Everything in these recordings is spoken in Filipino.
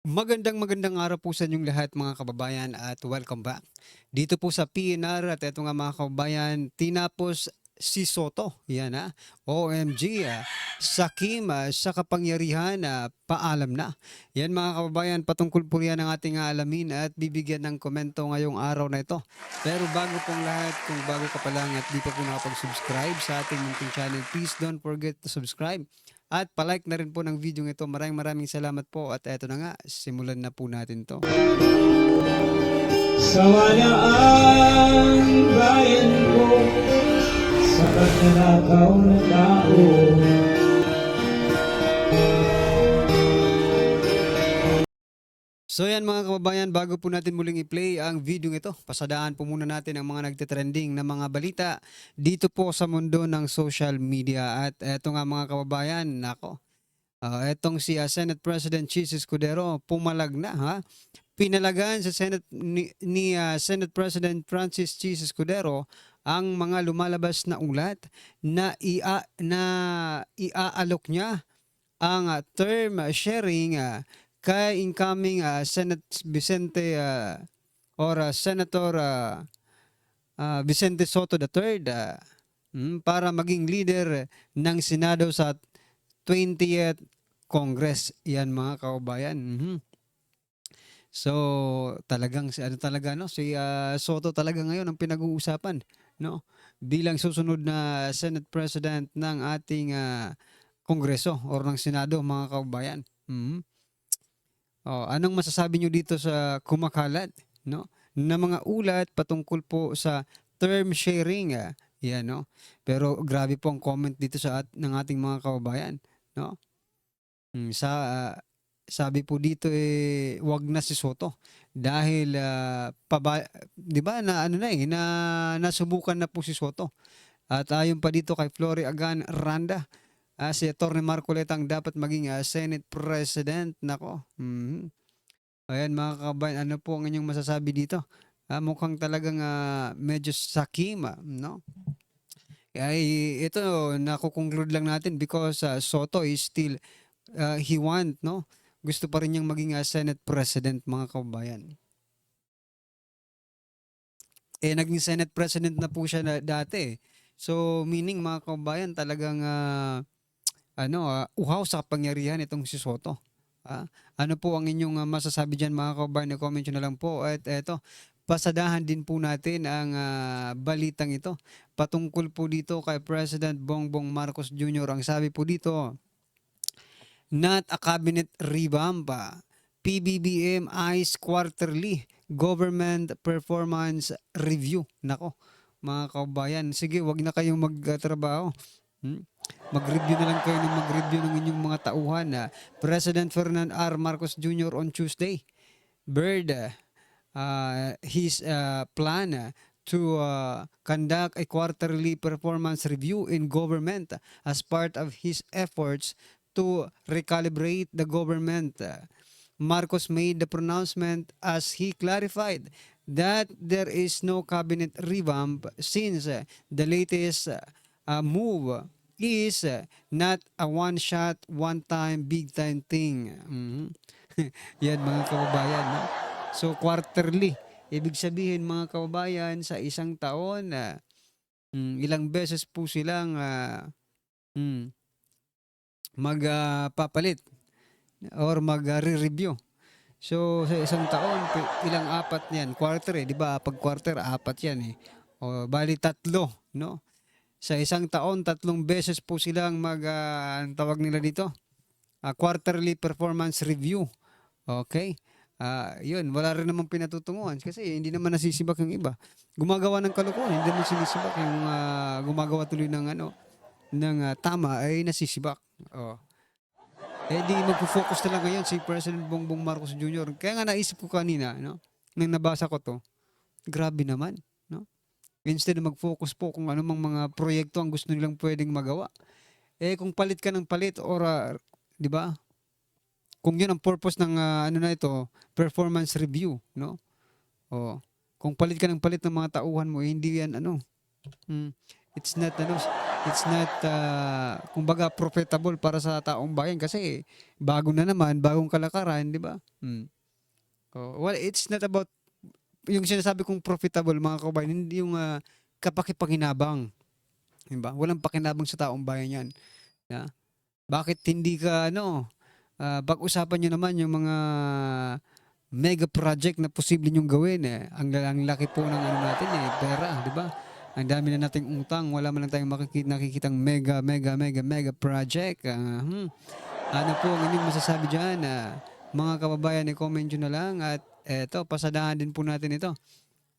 Magandang araw po sa inyong lahat mga kababayan at welcome back. Dito po sa PNR at eto nga mga kababayan, tinapos si Soto. Yan OMG, Sakim sa kapangyarihan, paalam na. Yan mga kababayan, patungkol po yan ang ating alamin at bibigyan ng komento ngayong araw na ito. Pero bago pong lahat, kung bago ka pa lang at di pa po nakapag-subscribe sa ating munting channel, please don't forget to subscribe. At palike na rin po ng video ito. Maraming salamat po. At eto na nga, simulan na po natin to. Sawa ang bayan ko sa kagnanakaw na tao. So yan mga kababayan, bago po natin muling i-play ang video ito, pasadaan po muna natin ang mga nagtitrending na mga balita dito po sa mundo ng social media. At eto nga mga kababayan, nako, etong si Senate President Chis Escudero pumalag na Pinalagan sa Senate ni Senate President Francis Chis Escudero ang mga lumalabas na ulat na iaalok niya ang term sharing kay incoming Senate Vicente Senator Vicente Soto III para maging leader ng Senado sa 20th Congress. Yan mga kababayan. So, talagang si ano talaga no, si Soto talaga ngayon ang pinag-uusapan, no? Bilang susunod na Senate President ng ating Kongreso or ng Senado, mga kababayan. Anong masasabi nyo dito sa kumakalat, no? Na mga ulat patungkol po sa term sharing, yan, no? Pero grabe po ang comment dito ng ating mga kababayan, no? Sabi po dito wag na si Soto dahil 'di ba na ano na na nasubukan na po si Soto. At ayon pa dito kay Flory Agan Randa, si Atty. Marcoleta ang dapat maging Senate President. Nako. Ayan mga kabayan, ano po ang inyong masasabi dito? Mukhang talagang medyo sakim, no? Ay ito nakukonklud lang natin because Soto is still he want, no? Gusto pa rin niyang maging Senate President, mga kababayan. Naging Senate President na po siya dati. So, meaning mga kababayan, talagang uhaw sa kapangyarihan itong si Soto. Ano po ang inyong masasabi dyan mga kababayan? Comment nyo na lang po. At eto, pasadahan din po natin ang balitang ito. Patungkol po dito kay President Bongbong Marcos Jr. Ang sabi po dito, not a cabinet revamp. PBBM eyes quarterly government performance review. Nako, mga kabayan, sige, wag na kayong magtrabaho. Mag-review na lang kayo ng mag-review ng inyong mga tauhan. President Ferdinand R. Marcos Jr. on Tuesday, Bird, his plan to conduct a quarterly performance review in government as part of his efforts to recalibrate the government. Marcos made the pronouncement as he clarified that there is no cabinet revamp since the latest move is not a one-shot, one-time, big-time thing. Yan mga kababayan. No? So quarterly, ibig sabihin mga kababayan, sa isang taon, ilang beses po silang magpapalit or mag-re-review. So sa isang taon, ilang apat niyan? Quarter di ba? Pag quarter, apat yan O bali tatlo, no? Sa isang taon, 3 beses po silang ang tawag nila dito, quarterly performance review. Okay? Yun, wala rin namang pinatutunguhan kasi hindi naman nasisibak yung iba. Gumagawa ng kalokohan, hindi naman sinisibak yung gumagawa tuloy ng tama ay nasisibak. Di magpo-focus na lang ngayon si President Bongbong Marcos Jr. Kaya nga naisip ko kanina, no? Nang nabasa ko to, grabe naman, no? Instead na mag-focus po kung ano mang mga proyekto ang gusto nilang pwedeng magawa. Kung palit ka ng palit or, di ba? Kung yun ang purpose ng ano na ito, performance review, no? Kung palit ka ng palit ng mga tauhan mo, hindi yan it's not It's not, kumbaga profitable para sa taong bayan kasi bago na naman, bagong kalakaran, 'di ba? Well, it's not about yung sinasabi kong profitable mga kabayan, hindi yung kapaki-pakinabang, 'di ba? Walang pakinabang sa taong bayan 'yan. Yeah. Bakit hindi ka ano, pag-usapan niyo naman yung mga mega project na posible niyong gawin eh. Ang laki po ng ano natin eh, pera, 'di ba? Ang dami na nating utang, wala man lang tayong nakikitang mega project. Ano po ang inyong masasabi diyan? Mga kababayan, i-comment niyo na lang at eto, pasadahan din po natin ito.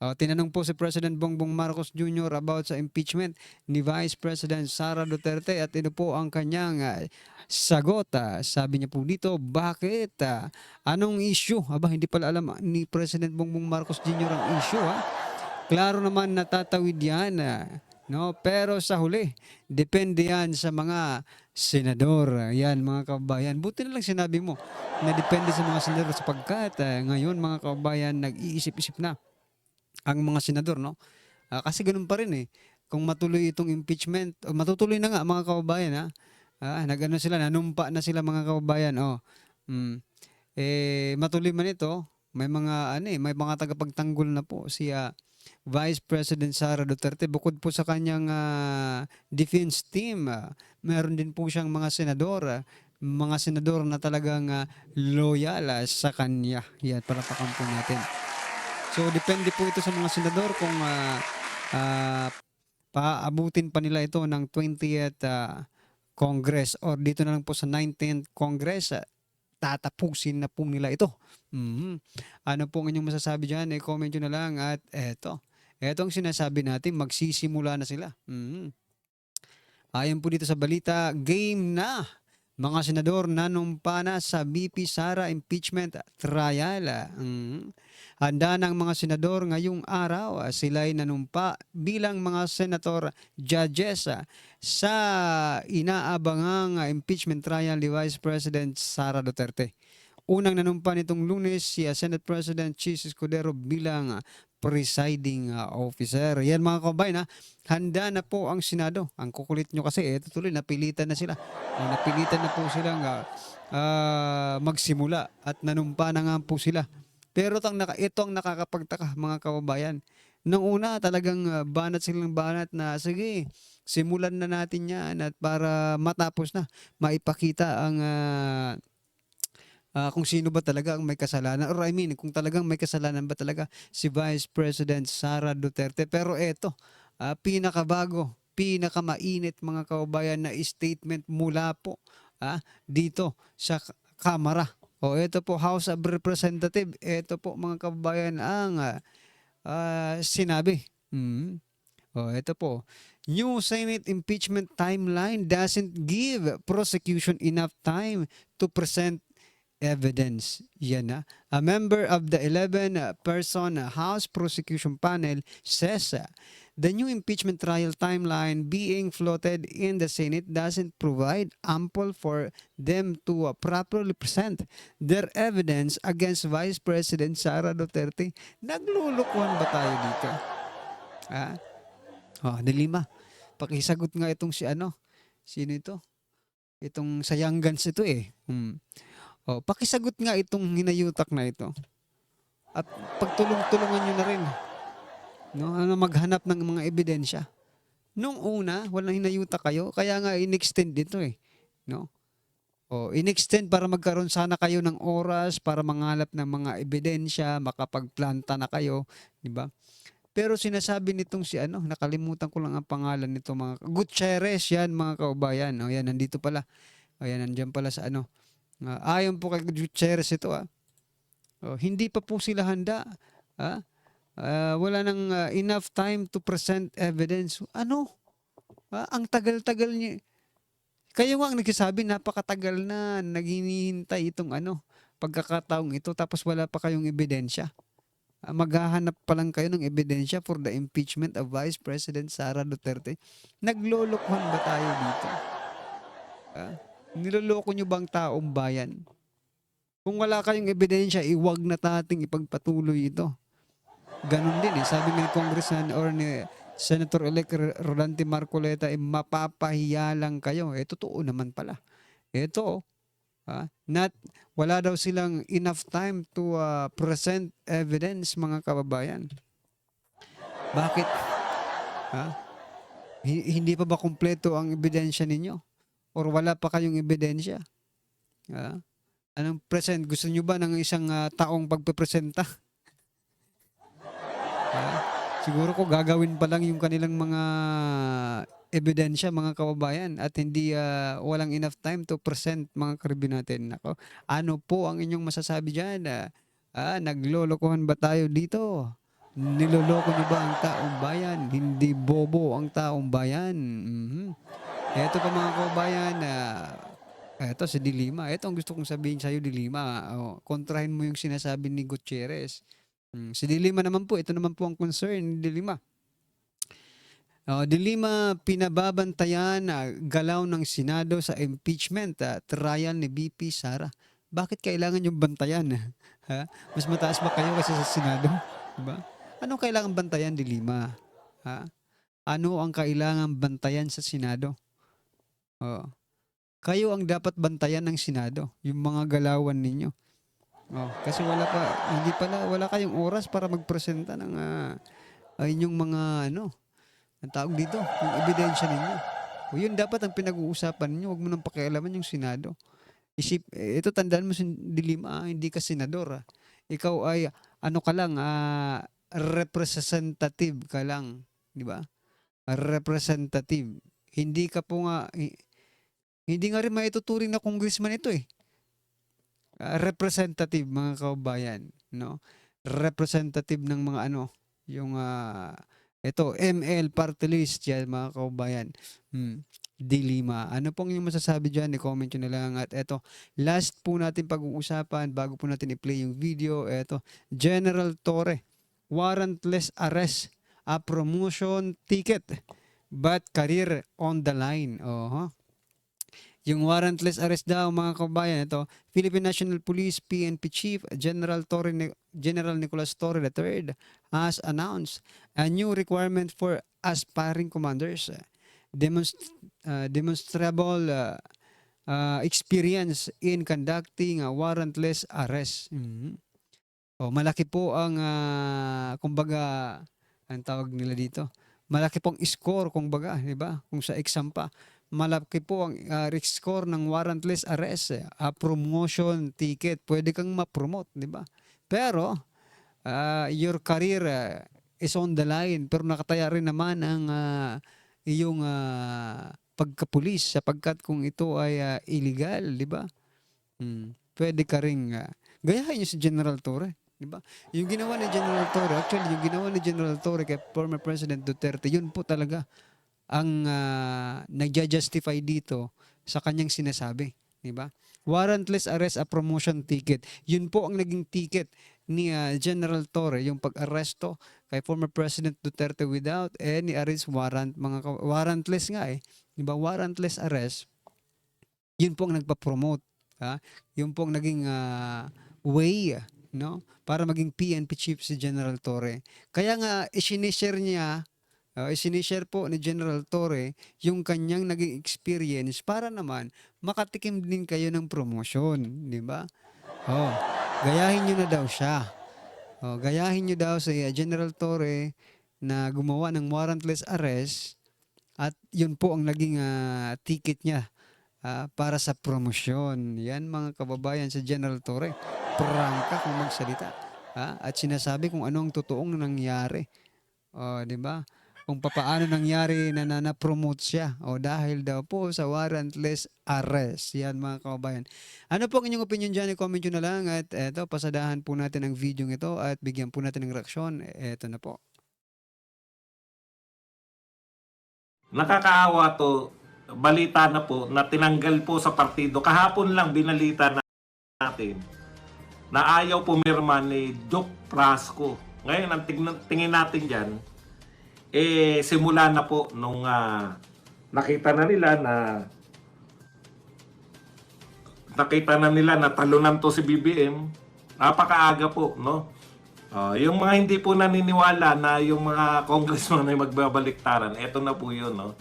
Tinanong po si President Bongbong Marcos Jr. about sa impeachment ni Vice President Sara Duterte at ito po ang kanyang sagot. Sabi niya po dito, bakit? Anong issue? Aba, hindi pala alam ni President Bongbong Marcos Jr. ang issue. Klaro naman natatawid yan. No? Pero sa huli, depende yan sa mga senador. Yan mga kababayan. Buti na lang sinabi mo na depende sa mga senador sapagkat ngayon mga kababayan nag-iisip-isip na ang mga senador, no? Kasi ganun pa rin eh. Kung matuloy itong impeachment, matutuloy na nga mga kababayan ha. Nagano sila, nanumpa na sila mga kababayan. Matuloy man ito, may mga may mga tagapagtanggol na po si Vice President Sara Duterte bukod po sa kanyang defense team. Meron din po siyang mga senador na talagang loyal sa kanya. Yan, palapakan po natin. So, depende po ito sa mga senador kung paabutin pa nila ito ng 20th Congress or dito na lang po sa 19th Congress, tatapusin na po nila ito. Ano po ang inyong masasabi dyan? I-comment nyo na lang at eto. Eto ang sinasabi natin, magsisimula na sila. Ayon po dito sa balita, game na! Mga senador nanumpa na sa BP Sara impeachment trial. Handa ng mga senador ngayong araw. Sila'y nanumpa bilang mga senator judges sa inaabangang impeachment trial ni Vice President Sara Duterte. Unang nanumpa nitong Lunes si Senate President Chis Escudero bilang presiding officer. Yan mga kababayan, handa na po ang Senado. Ang kukulit nyo kasi, tuloy napilitan na sila. Napilitan na po silang magsimula at nanumpa na nga po sila. Pero ito ang nakakapagtaka mga kababayan. Nung una talagang banat silang banat na sige, simulan na natin yan at para matapos na maipakita ang kung sino ba talaga ang may kasalanan or kung talagang may kasalanan ba talaga si Vice President Sara Duterte. Pero eto, pinakabago, pinakamainit mga kababayan na statement mula po dito sa Kamara. Ito po, House of Representative, ito po mga kababayan ang sinabi. Ito po, new Senate impeachment timeline doesn't give prosecution enough time to present evidence. Yan a member of the 11-person House Prosecution Panel says the new impeachment trial timeline being floated in the Senate doesn't provide ample for them to properly present their evidence against Vice President Sara Duterte. Naglulukuhan ba tayo dito? Dilima. Pakisagot nga itong sino ito? Itong Sayanggans ito eh. Pakisagot nga itong hinayutak na ito. At pagtulong-tulungan nyo na rin. No? Maghanap ng mga ebidensya. Nung una, walang hinayutak kayo, kaya nga in-extend dito eh. No? In-extend para magkaroon sana kayo ng oras para mangalap ng mga ebidensya, makapagplanta na kayo, di ba? Pero sinasabi nitong nakalimutan ko lang ang pangalan nito, mga Gutierrez yan mga kaubayan. Yan, nandito pala. Yan, nandiyan pala sa ayon po kay Gutierrez ito hindi pa po sila handa. Wala nang enough time to present evidence. Ang tagal-tagal niya. Kayo nga ang nagsasabi, napakatagal na naghihintay itong pagkakataong ito tapos wala pa kayong ebidensya. Maghahanap pa lang kayo ng ebidensya for the impeachment of Vice President Sara Duterte. Naglolokhan ba tayo dito? Niloloko nyo bang taong bayan? Kung wala kayong ebidensya, iwag na nating ipagpatuloy ito. Ganun din sabi ni Congressman or ni Senator-elect Rolante Marcoleta, mapapahiya lang kayo. Totoo naman pala. Ito, not, wala daw silang enough time to present evidence, mga kababayan. Bakit? Ha? Hindi pa ba kumpleto ang ebidensya ninyo? Or wala pa kayong ebidensya? Anong present? Gusto nyo ba ng isang taong pagpipresenta? Siguro ko gagawin pa lang yung kanilang mga ebidensya, mga kababayan, at hindi walang enough time to present, mga karibi natin. Nako, ano po ang inyong masasabi dyan? Naglolokohan ba tayo dito? Niloloko niyo ba ang taong bayan? Hindi bobo ang taong bayan. Eto pa, mga kababayan, eto si Dilima. Eto ang gusto kong sabihin sa'yo, Dilima. Kontrahin mo yung sinasabi ni Gutierrez. Si Dilima naman po, ito naman po ang concern ni Dilima. Dilima, pinababantayan galaw ng Senado sa impeachment trial ni BP Sara. Bakit kailangan yung bantayan? Mas mataas ba kayo kasi sa Senado? Diba? Anong kailangan bantayan, Dilima? Ano ang kailangan bantayan sa Senado? Kayo ang dapat bantayan ng Senado, yung mga galawan ninyo. Kasi wala kayong oras para magpresenta ng inyong mga ang tawag dito, yung ebidensya ninyo. Yun dapat ang pinag-uusapan niyo, huwag mo nang pakialaman yung Senado. Ito tandaan mo, Dilima, hindi ka senador. Ikaw ay ka lang, representative ka lang, di ba? Representative. Hindi ka po nga hindi nga rin maituturing na congressman ito eh. Representative, mga kababayan, no? Representative ng mga yung ito, ML party list yan, mga kababayan. Dilima. Ano pong yung masasabi dyan? I-comment nyo na lang. At ito, last po natin pag-uusapan bago po natin i-play yung video. Ito, General Torre, warrantless arrest, a promotion ticket, but career on the line. Yung warrantless arrest daw, mga kababayan, ito, Philippine National Police PNP Chief General Nicolas Torre III has announced a new requirement for aspiring commanders. Demonstrable experience in conducting a warrantless arrest. Malaki po ang kumbaga, ang tawag nila dito, malaki pong score, kumbaga, di ba? Kung sa exam pa, malaki po ang score ng warrantless arrest, promotion ticket, pwede kang ma-promote, di ba? Pero your career is on the line, pero nakataya rin naman ang iyong pagkapulis, sapagkat kung ito ay illegal, di ba? Pwede ka ring gayahin niyo si General Torre, di ba? Yung ginawa ni General Torre, actually yung ginawa ni General Torre kay former President Duterte, yun po talaga ang nagja-justify dito sa kanyang sinasabi, di ba? Warrantless arrest, a promotion ticket. Yun po ang naging ticket ni General Torre, yung pag-aresto kay former President Duterte without any arrest warrant, warrantless nga di ba? Warrantless arrest. Yun po ang nagpa-promote, yun po ang naging way, no? Para maging PNP chief si General Torre. Kaya nga isinishare niya, isinishare po ni General Torre yung kanyang naging experience para naman makatikim din kayo ng promotion, di ba? Gayahin nyo na daw siya. Gayahin nyo daw si General Torre na gumawa ng warrantless arrest at yun po ang naging ticket niya para sa promosyon. Yan, mga kababayan, sa General Torre. Prangka kung magsalita. At sinasabi kung anong totoong nangyari. Di ba? Kung papaano nangyari na na-promote siya dahil daw po sa warrantless arrest. Yan, mga kababayan. Ano po ang inyong opinion dyan? I-comment nyo na lang at eto, pasadahan po natin ang video ito at bigyan po natin ng reaksyon. Eto na po. Nakakaawa to, balita na po na tinanggal po sa partido. Kahapon lang binalita natin na ayaw pumirma ni Duke Prasco. Ngayon, ang tingin natin dyan, simula na po nung nakita na nila na talunan to si BBM. Napakaaga po, no? Yung mga hindi po naniniwala na yung mga congressman ay magbabaliktaran, eto na po yun, no?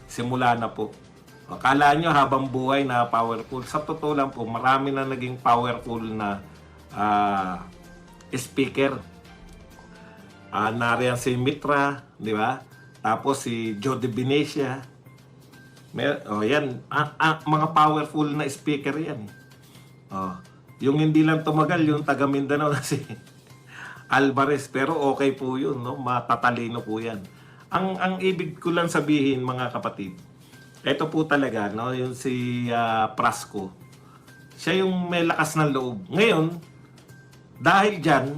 Simula na po. Akala nyo habang buhay na powerful. Sa totoo lang po, marami na naging powerful na speaker. Nariyan si Mitra, di ba? Tapos si Jody Venecia. Yan. Mga powerful na speaker yan. Yung hindi lang tumagal, yung taga Mindanao na si Alvarez. Pero okay po yun, no? Matatalino po yan. Ang ibig ko lang sabihin, mga kapatid, ito po talaga, no? Yung si Prasco. Siya yung may lakas ng loob. Ngayon, dahil dyan,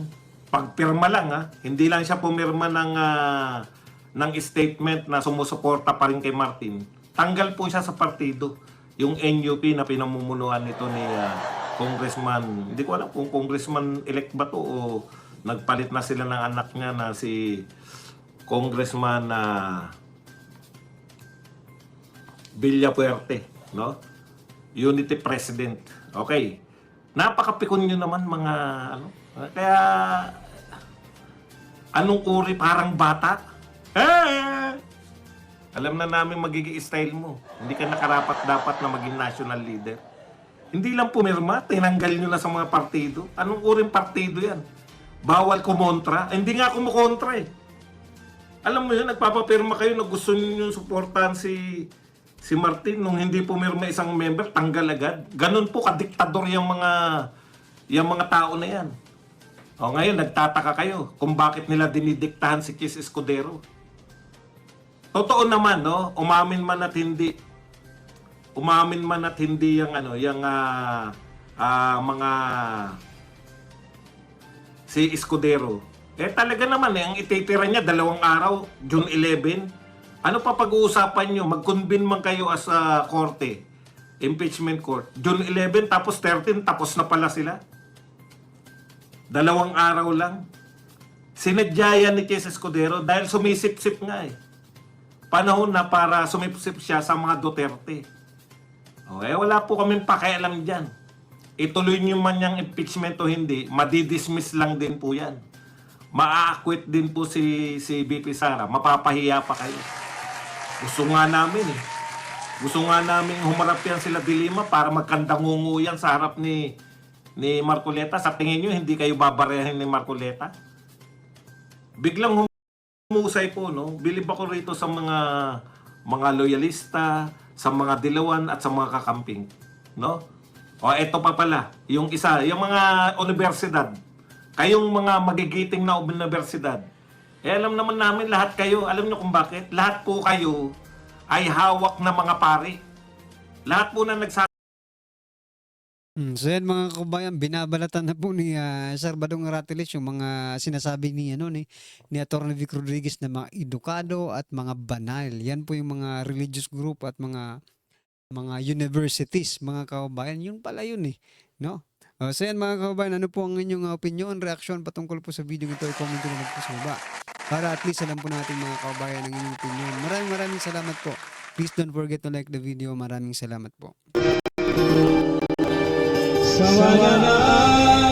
pagpirma lang, hindi lang siya pumirma ng statement na sumusuporta pa rin kay Martin. Tanggal po siya sa partido. Yung NUP na pinamumunuan nito ni Congressman, hindi ko alam kung Congressman-elect ba to o nagpalit na sila ng anak niya na si Congressman Villapuerte, no? Unity President. Okay. Napakapikon nyo naman mga kaya anong uri parang bata? Alam na namin magiging style mo. Hindi ka nakarapat dapat na maging national leader. Hindi lang pumirma, tinanggal nyo na sa mga partido. Anong uring partido yan? Bawal kumontra? Hindi nga kumukontra eh. Alam mo yun, nagpapapirma kayo na gusto nyo yung suportahan si Martin. Nung hindi pumirma isang member, tanggal agad. Ganun po kadiktador yung mga tao na yan. Ngayon, nagtataka kayo kung bakit nila dinidiktahan si Chis Escudero. Totoo naman, no? Umamin man at hindi yung mga si Escudero. Talaga naman ang ititira niya 2 araw, June 11. Ano pa pag-uusapan nyo? Mag-convene man kayo as korte, impeachment court. June 11 tapos 13 tapos na pala sila. 2 araw lang. Sinadya yan ni Chis Escudero dahil sumisip-sip nga eh. Panahon na para sumipsip siya sa mga Duterte. Wala po kaming pakialam dyan. Ituloy nyo man yung impeachment o hindi, madidismiss lang din po yan. Ma-acquit din po si BP Sara. Mapapahiya pa kayo. Gusto nga namin eh. Gusto nga namin humarap yan sila Dilima para magkandangungu yan sa harap ni Marcoleta. Sa tingin nyo, hindi kayo babarehin ni Marcoleta? Biglang humusay po, no? Bilib ako rito sa mga loyalista, sa mga dilawan at sa mga kakamping, no? Eto pa pala, yung isa, yung mga universidad. Kayong mga magigiting na universidad. Alam naman namin lahat kayo, alam nyo kung bakit? Lahat po kayo ay hawak na mga pari. Lahat po na So yan mga kabayan, binabalatan na po ni Sir Badong Aratiles yung mga sinasabi ni Atty. Vic Rodriguez na mga edukado at mga banal. Yan po yung mga religious group at mga universities, mga kabayan. Yun pala yun no? So yan mga kabayan, ano po ang inyong opinion, reaction patungkol po sa video ito? I-comment nyo naman po sa baba. Para at least alam po natin mga kabayan ang inyong opinion. Maraming salamat po. Please don't forget to like the video. Maraming salamat po. Sawa na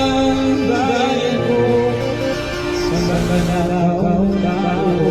ang bayan ko sa mga nakakaw tao.